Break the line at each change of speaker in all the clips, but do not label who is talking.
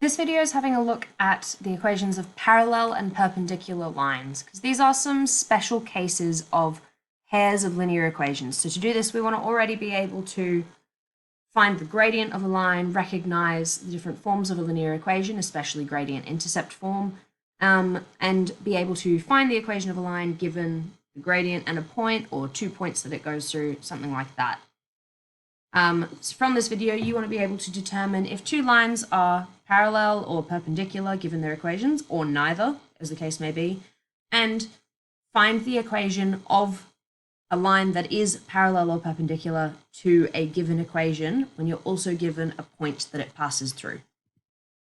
This video is having a look at the equations of parallel and perpendicular lines, because these are some special cases of pairs of linear equations. So to do this, we want to already be able to find the gradient of a line, recognize the different forms of a linear equation, especially gradient-intercept form, and be able to find the equation of a line given the gradient and a point, or 2 points that it goes through, something like that. So from this video, you want to be able to determine if two lines are parallel or perpendicular given their equations, or neither, as the case may be, and find the equation of a line that is parallel or perpendicular to a given equation when you're also given a point that it passes through.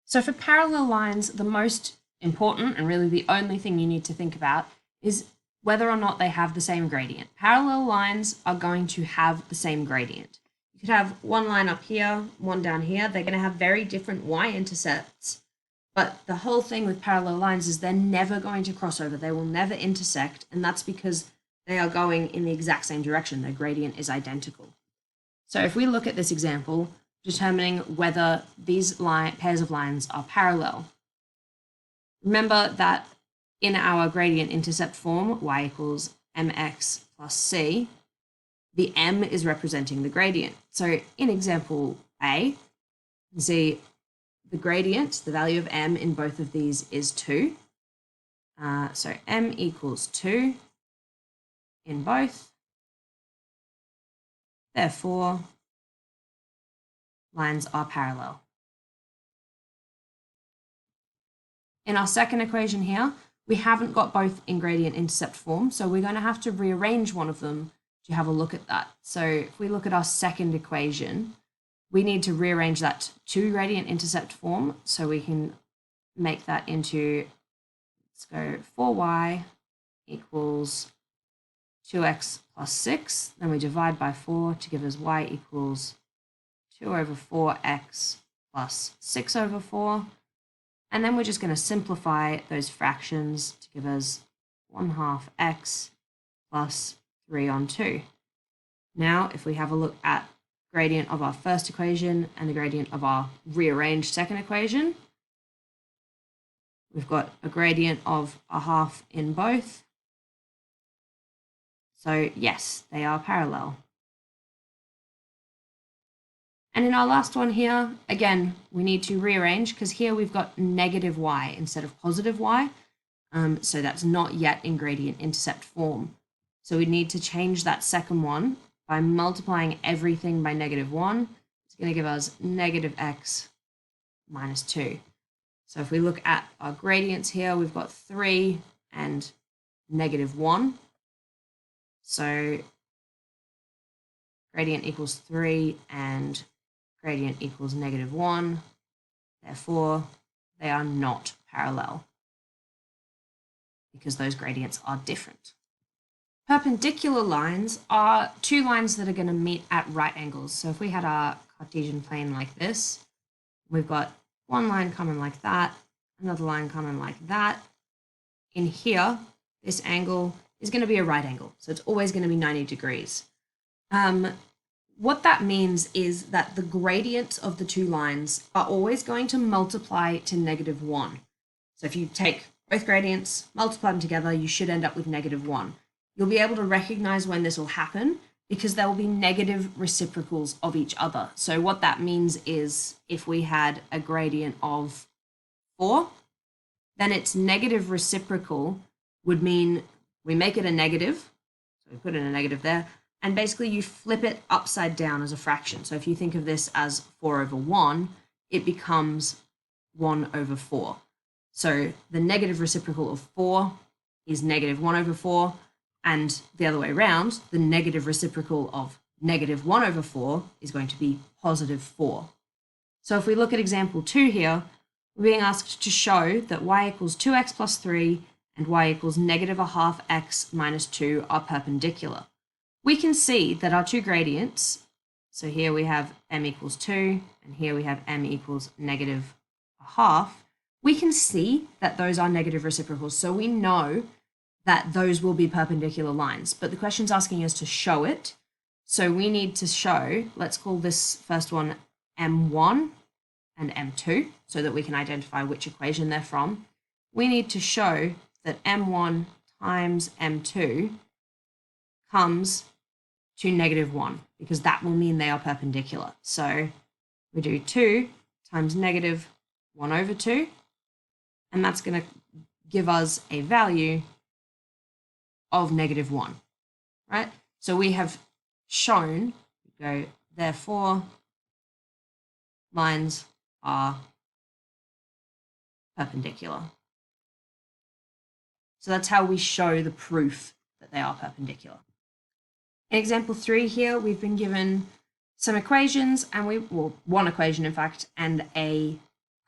So for parallel lines, the most important and really the only thing you need to think about is whether or not they have the same gradient. Parallel lines are going to have the same gradient. You could have one line up here, one down here. They're going to have very different y-intercepts, but the whole thing with parallel lines is they're never going to cross over. They will never intersect, and that's because they are going in the exact same direction. Their gradient is identical. So if we look at this example, determining whether these pairs of lines are parallel, remember that in our gradient intercept form, y equals mx plus c, the m is representing the gradient. So in example A, you can see the gradient, the value of m in both of these is 2. So m equals 2 in both. Therefore, lines are parallel. In our second equation here, we haven't got both in gradient intercept form, so we're going to have to rearrange one of them to have a look at that. So if we look at our second equation, we need to rearrange that to gradient intercept form, so we can make that into, let's go 4y equals 2x plus 6. Then we divide by 4 to give us y equals 2 over 4x plus 6 over 4. And then we're just going to simplify those fractions to give us 1/2 x plus 3 on 2. Now, if we have a look at gradient of our first equation and the gradient of our rearranged second equation, we've got a gradient of 1/2 in both. So yes, they are parallel. And in our last one here, again, we need to rearrange because here we've got negative y instead of positive y. So that's not yet in gradient intercept form. So we need to change that second one by multiplying everything by -1. It's going to give us negative x minus 2. So if we look at our gradients here, we've got 3 and -1. So gradient equals 3 and gradient equals -1. Therefore, they are not parallel because those gradients are different. Perpendicular lines are two lines that are going to meet at right angles. So if we had our Cartesian plane like this, we've got one line coming like that, another line coming like that. In here, this angle is going to be a right angle. So it's always going to be 90 degrees. What that means is that the gradients of the two lines are always going to multiply to -1. So if you take both gradients, multiply them together, you should end up with -1. You'll be able to recognize when this will happen because there will be negative reciprocals of each other. So what that means is if we had a gradient of 4, then its negative reciprocal would mean we make it a negative. So we put in a negative there. And basically you flip it upside down as a fraction. So if you think of this as 4 over 1, it becomes 1 over 4. So the negative reciprocal of 4 is -1 over 4. And the other way around, the negative reciprocal of -1 over 4 is going to be +4. So if we look at example 2 here, we're being asked to show that y equals 2x plus 3 and y equals -1/2 x minus 2 are perpendicular. We can see that our two gradients, so here we have m equals 2, and here we have m equals -1/2, we can see that those are negative reciprocals, so we know that those will be perpendicular lines, but the question's asking us to show it, so we need to show, let's call this first one m1, and M2 so that we can identify which equation they're from, we need to show that M1 times M2 comes to -1 because that will mean they are perpendicular. So we do 2 times -1/2, and that's going to give us a value of -1, right? So we have shown, therefore, lines are perpendicular. So that's how we show the proof that they are perpendicular. In example 3 here, we've been given some equations and one equation in fact, and a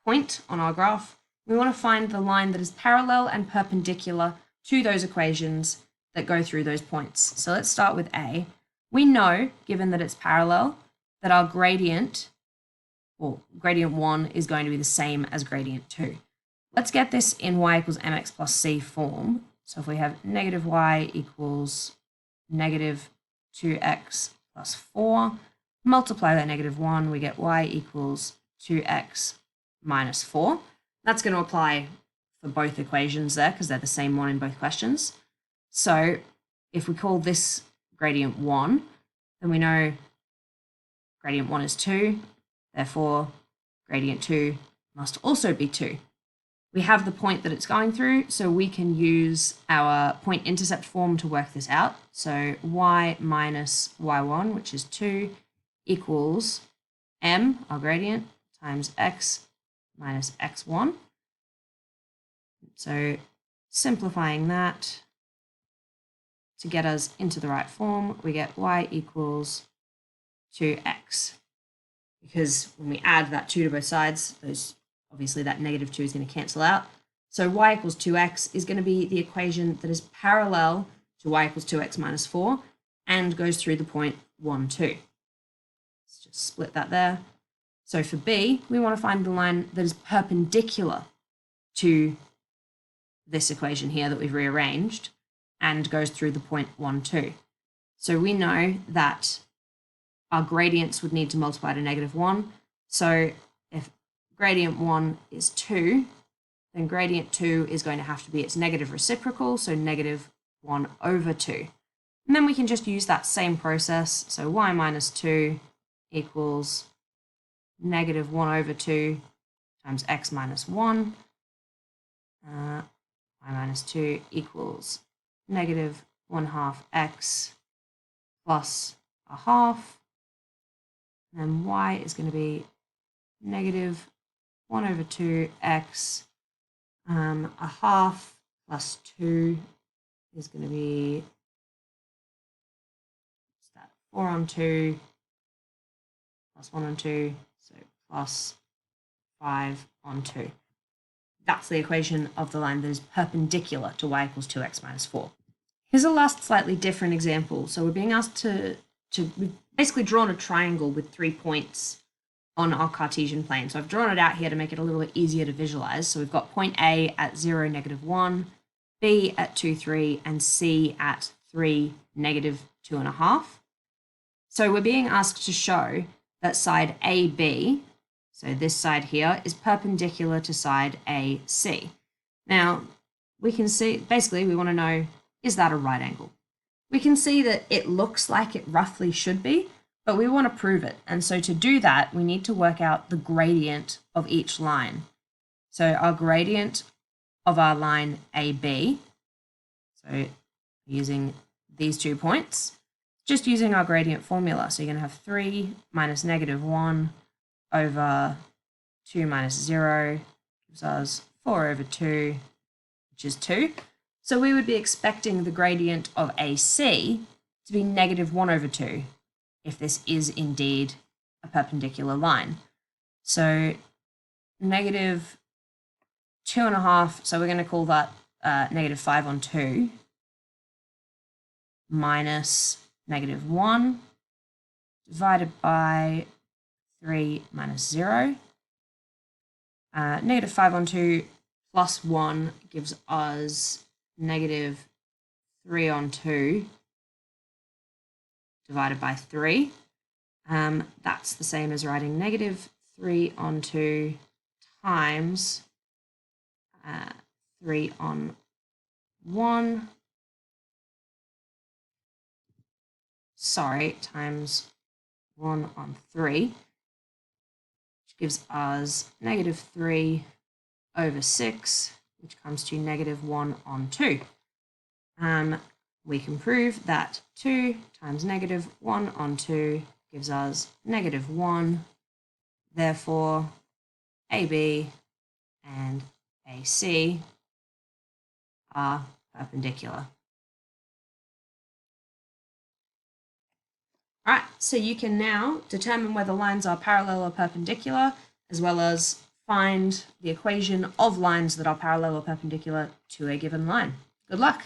point on our graph. We want to find the line that is parallel and perpendicular to those equations that go through those points. So let's start with A. We know, given that it's parallel, that our gradient 1 is going to be the same as gradient 2. Let's get this in y equals mx plus c form. So if we have -y equals -2x plus 4, multiply that -1, we get y equals 2x minus 4. That's going to apply for both equations there because they're the same one in both questions. So if we call this gradient 1, then we know gradient 1 is 2, therefore gradient 2 must also be 2. We have the point that it's going through, so we can use our point intercept form to work this out. So y minus y1, which is 2, equals m, our gradient, times x minus x1. So simplifying that to get us into the right form, we get y equals 2x. Because when we add that 2 to both sides, obviously that -2 is going to cancel out. So y equals 2x is going to be the equation that is parallel to y equals 2x minus 4 and goes through the point 1, 2. Let's just split that there. So for B, we want to find the line that is perpendicular to this equation here that we've rearranged and goes through the point 1, 2. So we know that our gradients would need to multiply to -1. So if gradient 1 is 2, then gradient 2 is going to have to be its negative reciprocal, so -1/2. And then we can just use that same process. So y minus 2 equals -1/2 times x minus 1. Y minus 2 equals -1/2 x plus 1/2. And then y is going to be -1/2 x. 1/2 plus 2 is going to be 4/2 plus 1/2, so plus 5/2. That's the equation of the line that is perpendicular to y equals 2x minus 4. Here's a last slightly different example. So we're being asked to we've basically drawn a triangle with 3 points on our Cartesian plane. So I've drawn it out here to make it a little bit easier to visualize. So we've got point A at 0, -1, B at 2, 3, and C at 3, -2.5. So we're being asked to show that side AB, so this side here, is perpendicular to side AC. Now, we can see, basically we want to know, is that a right angle? We can see that it looks like it roughly should be, but we want to prove it. And so to do that, we need to work out the gradient of each line. So our gradient of our line AB, so using these 2 points, just using our gradient formula. So you're going to have 3 minus -1 over 2 minus 0 gives us 4/2, which is 2. So we would be expecting the gradient of AC to be -1/2 if this is indeed a perpendicular line. So -2.5, so we're going to call that -5/2 minus -1 divided by 3 minus 0. -5/2 plus 1 gives us -3/2 divided by 3. That's the same as writing 3 on 2 times 3 on 1, times 1 on 3, which gives us negative 3 over 6, which comes to negative 1 on 2. We can prove that 2 times negative 1 on 2 gives us negative 1. Therefore, AB and AC are perpendicular. All right, so you can now determine whether lines are parallel or perpendicular, as well as find the equation of lines that are parallel or perpendicular to a given line. Good luck.